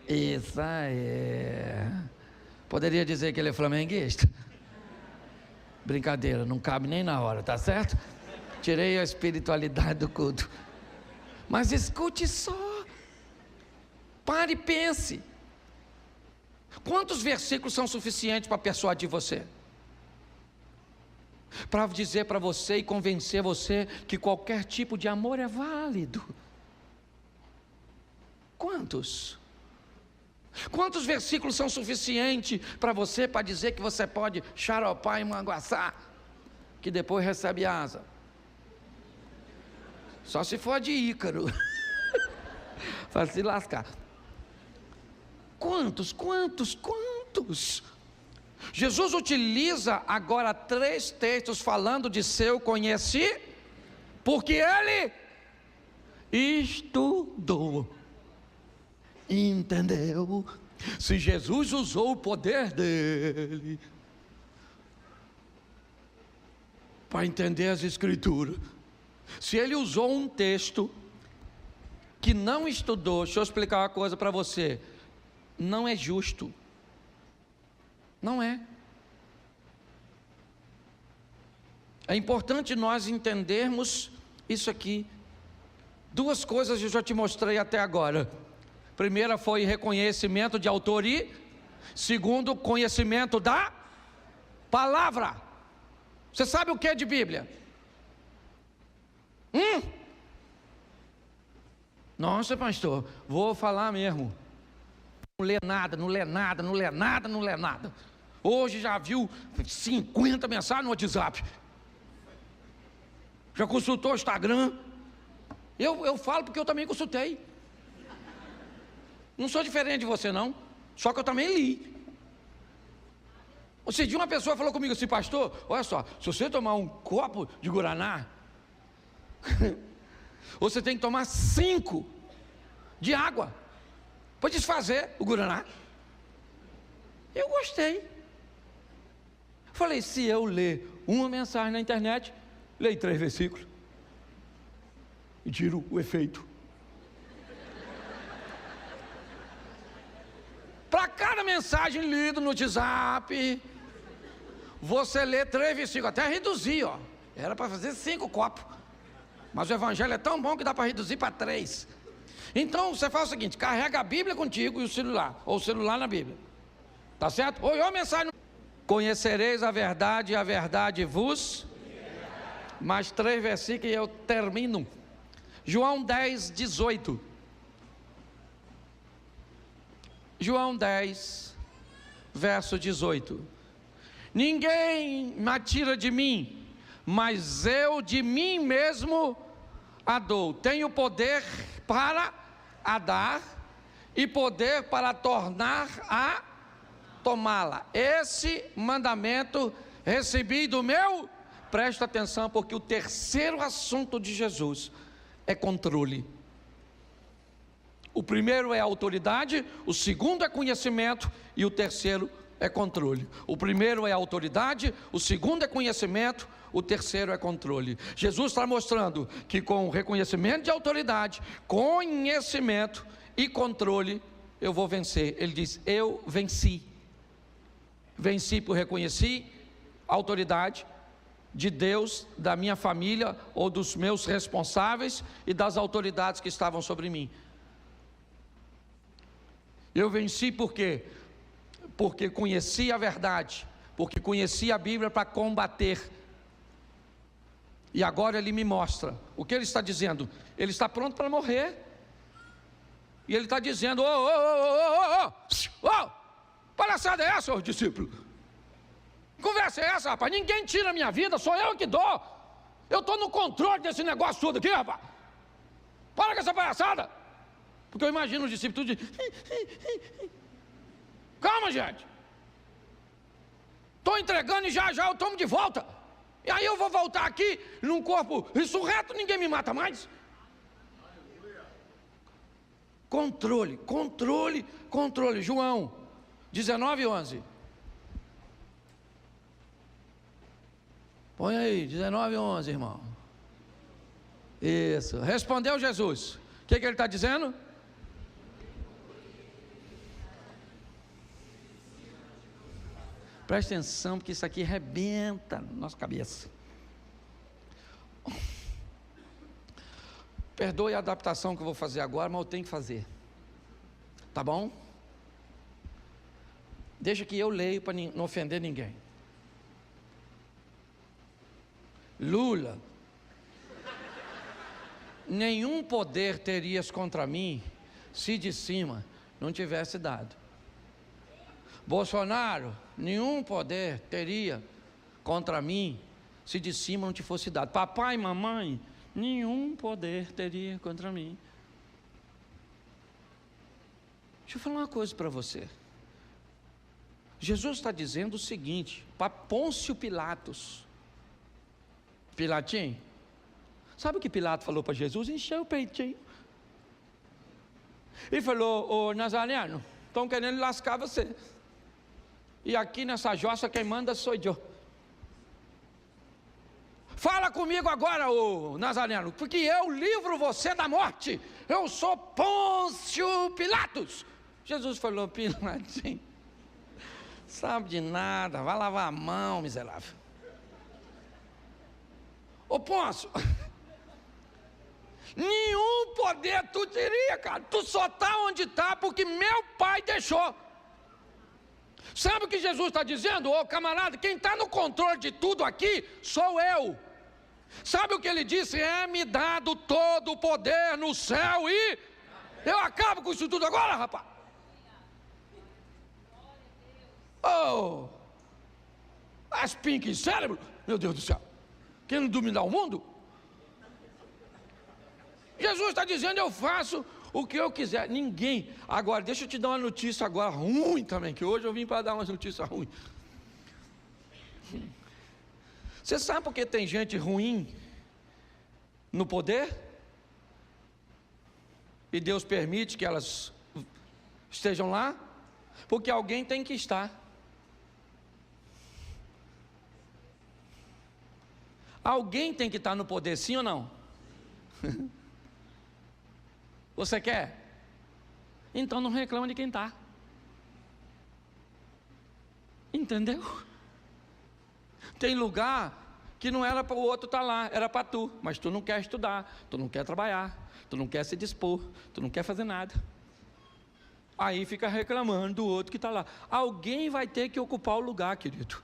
Isso aí. Poderia dizer que ele é flamenguista? Brincadeira, não cabe nem na hora, tá certo? Tirei a espiritualidade do culto. Mas escute só, pare e pense. Quantos versículos são suficientes para persuadir você? Para dizer para você e convencer você que qualquer tipo de amor é válido? Quantos? Quantos versículos são suficientes para você, para dizer que você pode xaropar e manguaçar, que depois recebe asa? Só se for de Ícaro. Para se lascar. Quantos? Jesus utiliza agora 3 textos falando de seu conhecimento, porque ele estudou, entendeu? Se Jesus usou o poder dele para entender as Escrituras, se ele usou um texto que não estudou, deixa eu explicar uma coisa para você: não é justo. Não é. É importante nós entendermos isso aqui. 2 coisas eu já te mostrei até agora. Primeira foi reconhecimento de autoria. Segundo, conhecimento da palavra. Você sabe o que é de Bíblia? Nossa, pastor, vou falar mesmo. Não lê nada. Hoje já viu 50 mensagens no WhatsApp. Já consultou o Instagram. Eu falo porque eu também consultei. Não sou diferente de você não. Só que eu também li. Ou seja, uma pessoa falou comigo assim: pastor, olha só, se você tomar um copo de guaraná, você tem que tomar 5 de água para desfazer o guaraná. Eu gostei. Falei: se eu ler uma mensagem na internet, leio 3 versículos e tiro o efeito. Para cada mensagem lida no WhatsApp, você lê 3 versículos, até reduzir, ó. Era para fazer 5 copos, mas o evangelho é tão bom que dá para reduzir para 3. Então você faz o seguinte: carrega a Bíblia contigo e o celular, ou o celular na Bíblia, tá certo? Ou a mensagem: conhecereis a verdade vos. Mais 3 versículos e eu termino. João 10, 18. João 10, verso 18. Ninguém me tira de mim, mas eu de mim mesmo a dou. Tenho poder para a dar e poder para tornar a tomá-la. Esse mandamento recebi do meu. Presta atenção, porque o terceiro assunto de Jesus é controle. O primeiro é autoridade, o segundo é conhecimento e o terceiro é controle. O primeiro é autoridade, o segundo é conhecimento, o terceiro é controle. Jesus está mostrando que com reconhecimento de autoridade, conhecimento e controle, eu vou vencer. Ele diz: eu venci. Venci por reconhecer a autoridade de Deus, da minha família ou dos meus responsáveis e das autoridades que estavam sobre mim. Eu venci por quê? Porque conheci a verdade, porque conhecia a Bíblia para combater. E agora ele me mostra o que ele está dizendo. Ele está pronto para morrer. E ele está dizendo: palhaçada é essa, discípulo? Conversa é essa, rapaz? Ninguém tira a minha vida, sou eu que dou. Eu estou no controle desse negócio tudo aqui, rapaz. Para com essa palhaçada. Porque eu imagino os discípulos de... Calma, gente. Estou entregando e já eu tomo de volta. E aí eu vou voltar aqui num corpo ressurreto, ninguém me mata mais. Controle. João 19:11. Põe aí, 19:11, irmão. Isso. Respondeu Jesus. O que ele está dizendo? Presta atenção, porque isso aqui arrebenta na nossa cabeça. Perdoe a adaptação que eu vou fazer agora, mas eu tenho que fazer. Tá bom? Deixa que eu leio para não ofender ninguém. Lula: nenhum poder terias contra mim se de cima não tivesse dado. Bolsonaro: nenhum poder teria contra mim se de cima não te fosse dado. Papai e mamãe: nenhum poder teria contra mim. Deixa eu falar uma coisa para você. Jesus está dizendo o seguinte para Pôncio Pilatos: Pilatinho, sabe o que Pilato falou para Jesus? Encheu o peitinho. Ele falou: ô Nazareno, estão querendo lascar você. E aqui nessa jossa quem manda sou eu. Fala comigo agora, ô Nazareno, porque eu livro você da morte. Eu sou Pôncio Pilatos. Jesus falou: Pilatinho, sabe de nada, vai lavar a mão, miserável. Ô Pôncio, nenhum poder tu teria, cara. Tu só está onde está porque meu pai deixou. Sabe o que Jesus está dizendo? Ô camarada, quem está no controle de tudo aqui sou eu. Sabe o que ele disse? É-me dado todo o poder no céu e... Eu acabo com isso tudo agora, rapaz. Oh, as pink em cérebro, meu Deus do céu. Querendo dominar o mundo? Jesus está dizendo: eu faço o que eu quiser. Ninguém. Agora, deixa eu te dar uma notícia agora ruim também, que hoje eu vim para dar umas notícias ruins. Você sabe por que tem gente ruim no poder? E Deus permite que elas estejam lá? Porque alguém tem que estar. Alguém tem que estar no poder, sim ou não? Você quer? Então não reclama de quem está. Entendeu? Tem lugar que não era para o outro estar lá, era para tu. Mas tu não quer estudar, tu não quer trabalhar, tu não quer se dispor, tu não quer fazer nada. Aí fica reclamando do outro que está lá. Alguém vai ter que ocupar o lugar, querido.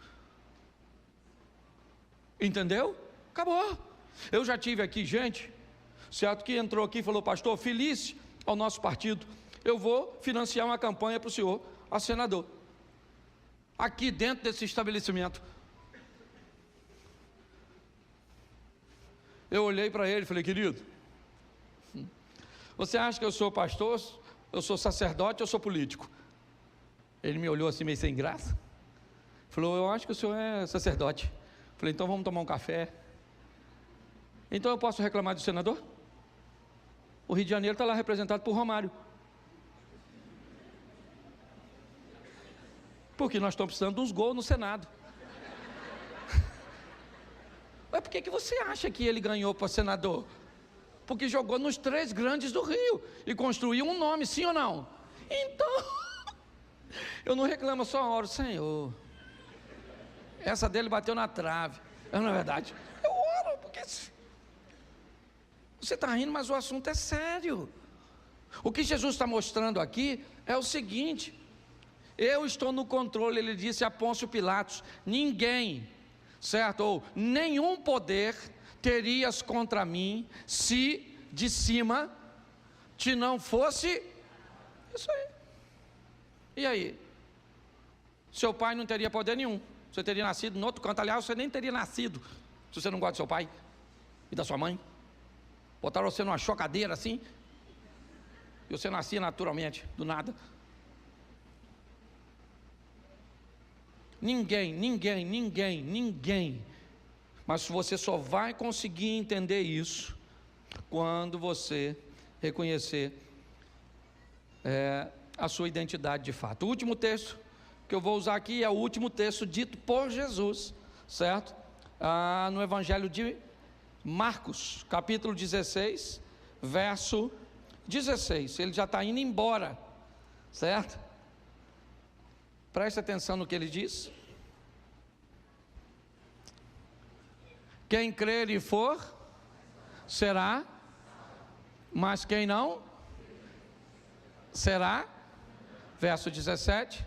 Entendeu? Acabou. Eu já tive aqui gente, certo, que entrou aqui e falou: pastor, feliz ao nosso partido, eu vou financiar uma campanha para o senhor, a senador, aqui dentro desse estabelecimento. Eu olhei para ele e falei: querido, você acha que eu sou pastor, eu sou sacerdote, eu sou político? Ele me olhou assim meio sem graça, falou: eu acho que o senhor é sacerdote. Falei: então vamos tomar um café. Então eu posso reclamar do senador? O Rio de Janeiro está lá representado por Romário. Porque nós estamos precisando de uns gols no Senado. Mas por que você acha que ele ganhou para senador? Porque jogou nos 3 grandes do Rio e construiu um nome, sim ou não? Então, eu não reclamo, só oro: Senhor, essa dele bateu na trave. Não é verdade? Eu oro, porque você está rindo, mas o assunto é sério. O que Jesus está mostrando aqui é o seguinte: eu estou no controle. Ele disse a Pôncio Pilatos: ninguém, certo? Ou nenhum poder terias contra mim, se de cima te não fosse isso aí. E aí? Seu pai não teria poder nenhum, você teria nascido em outro canto. Aliás, você nem teria nascido, se você não gosta do seu pai e da sua mãe. Botaram você numa chocadeira assim, e você nascia naturalmente, do nada. Ninguém. Mas você só vai conseguir entender isso quando você reconhecer a sua identidade de fato. O último texto que eu vou usar aqui é o último texto dito por Jesus, certo? No Evangelho de Marcos, capítulo 16, verso 16. Ele já está indo embora, certo? Preste atenção no que ele diz. Quem crer e for, será, mas quem não, será. Verso 17.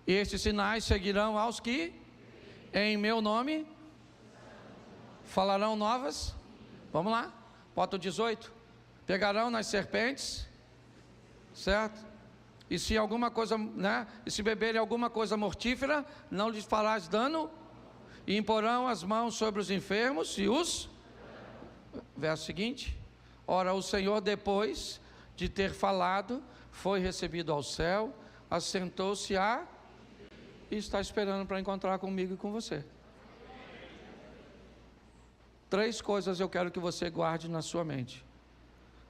Estes sinais seguirão aos que em meu nome falarão novas. Vamos lá, bota o 18. Pegarão nas serpentes, certo? E se alguma coisa, e se beberem alguma coisa mortífera, não lhes farás dano. E imporão as mãos sobre os enfermos e os... Verso seguinte. Ora, o Senhor, depois de ter falado, foi recebido ao céu, assentou-se e está esperando para encontrar comigo e com você. 3 coisas eu quero que você guarde na sua mente.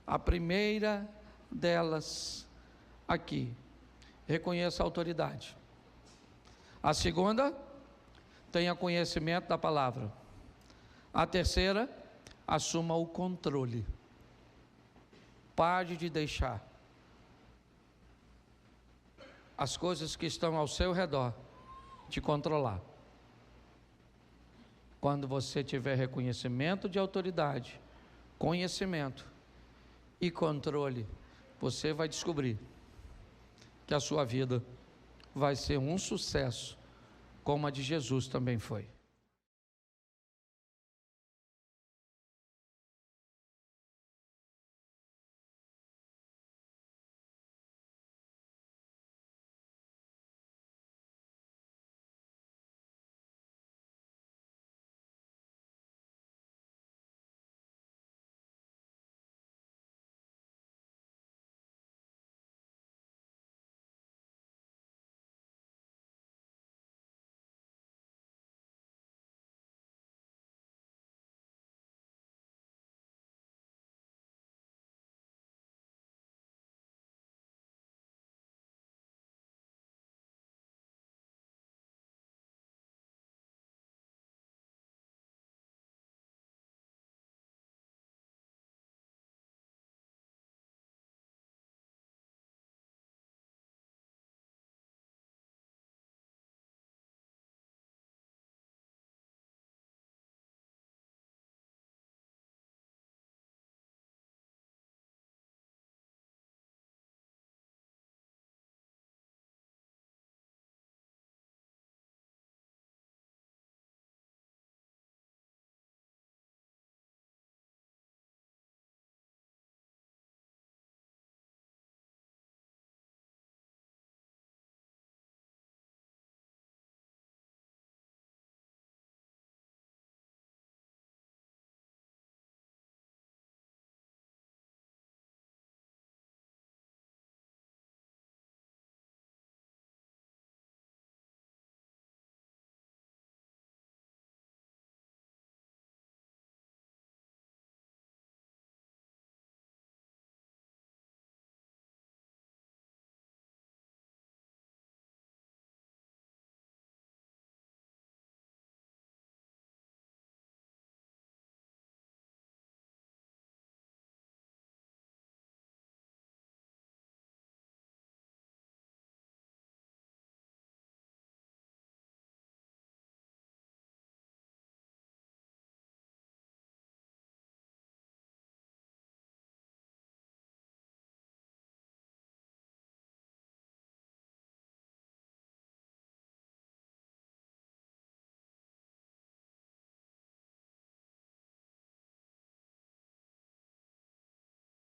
A primeira delas aqui: reconheça a autoridade. A segunda, tenha conhecimento da palavra. A terceira, assuma o controle. Pare de deixar as coisas que estão ao seu redor te controlar. Quando você tiver reconhecimento de autoridade, conhecimento e controle, você vai descobrir que a sua vida vai ser um sucesso, como a de Jesus também foi.